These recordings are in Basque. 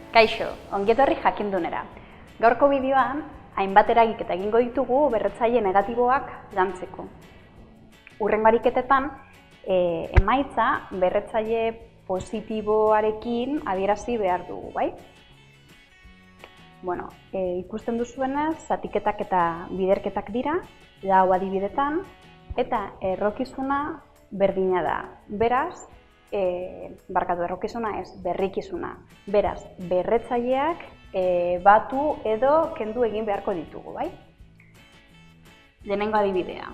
Kaixo, ongi etorri jakindunera. Gaurko bideoan, hainbat eragiketa egingo ditugu berretzaile negatiboak lantzeko. Hurrengo ariketetan, emaitza berretzaile positiboarekin adierazi behar dugu, bai? Bueno, ikusten duzuenez, zatiketak eta biderketak dira, lau adibidetan, eta errokizuna berdina da. Beraz, errokizuna ez, berrikizuna. Beraz, berretzaileak batu edo kendu egin beharko ditugu, bai? Lehenengo adibidea,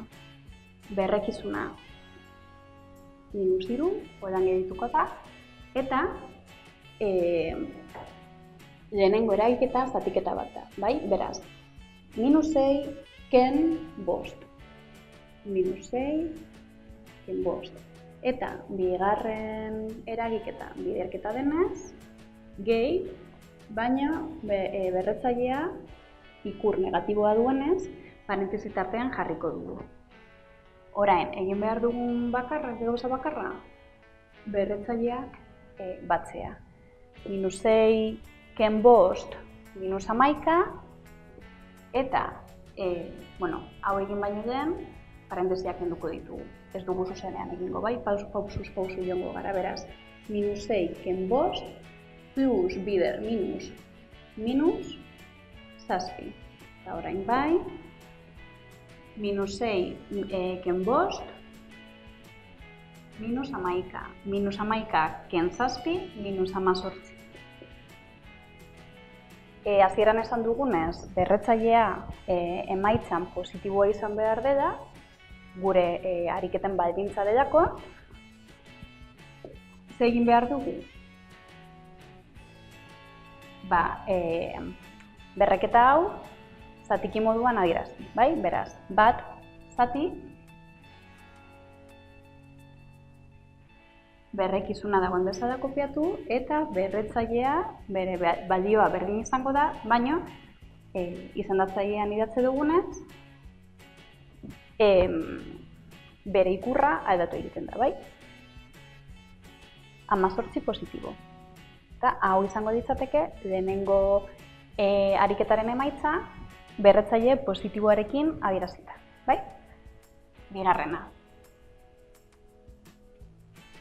berrekizuna -3, holan gedituko da, eta lehenengo eragiketa zatiketa bat da, bai? Beraz, -6 ken 5. -6 ken 5. Eta bigarren eragiketa biderketa denez, gehi, baina berretzailea ikur negatiboa duenez, parentesi tartean jarriko dugu. Orain, egin behar dugun bakarra, gauza bakarra, berretzaileak batzea. -6 ken 5, -11, eta, hau egin baino lehen, parentesiak kenduko ditugu. Ez dugu zuzenean egingo, bai? Pausu joango gara, beraz. -6 ken 5, plus bider minus 7. Eta orain bai, -6 ken 5, -11. -11 ken 7, -18. Hasieran esan dugunez, berretzailea emaitzan positiboa izan behar dela, gure ariketen baldintza delako. Zer egin behar dugu? Berreketa hau zatiki moduan adierazten, bai? Beraz, bat zati, berrekizuna dagoen bezala kopiatu, eta berretzailea bere balioa berdin izango da, baina izendatzailean idatzi dugunez, bere ikurra aldatu egiten da, bai? 18 positibo. Eta hau izango ditzateke lehenengo ariketaren emaitza berretzaile positiboarekin adierazita, bai? Bigarrena.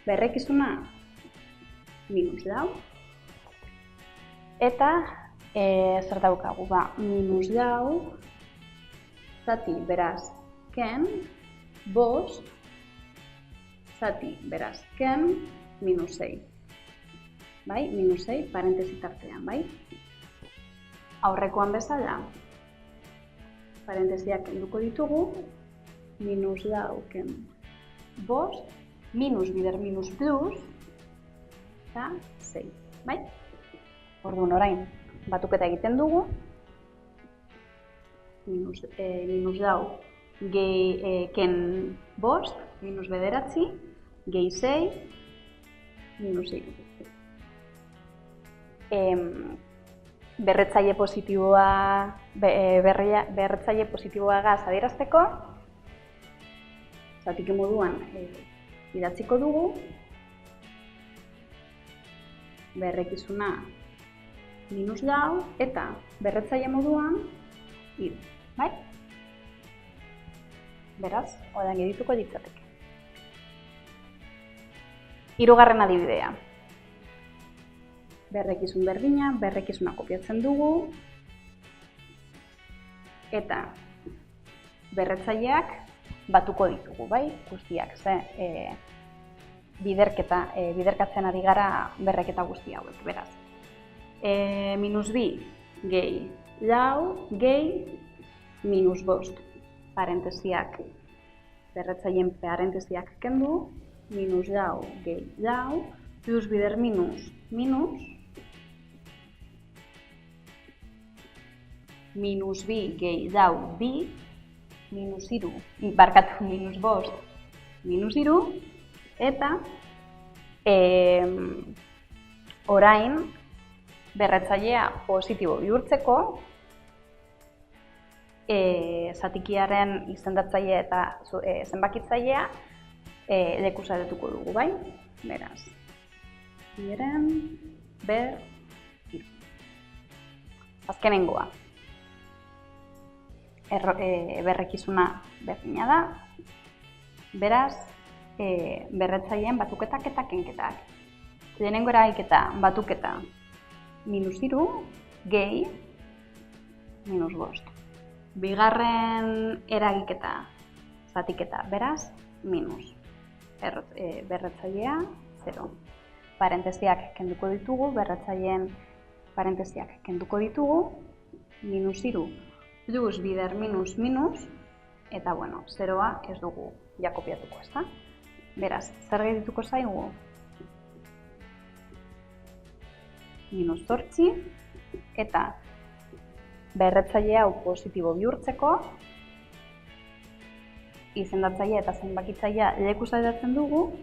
Berrekizuna -4, eta zer daukagu? -4 zati, beraz, ken 5, zati, beraz, ken -6. Bai, -6, parentesi tartean, bai? Aurrekoan bezala, parentesiak kenduko ditugu, -4 ken 5, minus bider minus plus, eta 6, bai? Orduan orain, batuketa egiten dugu, -4 gehi ken 5, -9, gehi 6, -3. Berretzaile positiboagaz adierazteko, zatiki moduan idatziko dugu, berrekizuna -4, eta berretzaile moduan 3, bai? Beraz, holan gedituko ditzateke. Hirugarren adibidea. Berrekizun berdina, berrekizuna kopiatzen dugu, eta berretzaileak batuko ditugu, bai? Guztiak, biderkatzen ari gara berreketa guzti hauek, beraz. -2 gehi 4 gehi -5. Parentesiak, berretzaileen parentesiak kendu, -4 gehi 4, plus bider minus, -2 gehi 4, 2, -5, -3, eta orain berretzailea positibo bihurtzeko, zatikiaren izendatzailea eta zenbakitzailea lekuz adetuko dugu, bai? Beraz, biren, ber, hiru. Azkenengoa. Berrekizuna berdina da, beraz, berretzaileen batuketak eta kenketak. Lehenengo eragiketa batuketa -3, gehi, -5. Bigarren eragiketa zatiketa, beraz, minus. Berretzailea, 0. Parentesiak kenduko ditugu, berretzaileen parentesiak kenduko ditugu, -3 plus bider minus minus, eta bueno, 0a ez dugu jakopiatuko, ezta? Beraz, zer gehituko zaigu? -8, eta berretzaile hau positibo bihurtzeko, izendatzailea eta zenbakitzailea lekuz aldatzen dugu,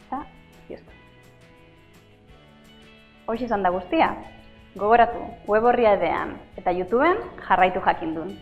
eta listo. Hoxe izan da guztia. Gogoratu, web orria edean eta YouTubeen jarraitu jakindun.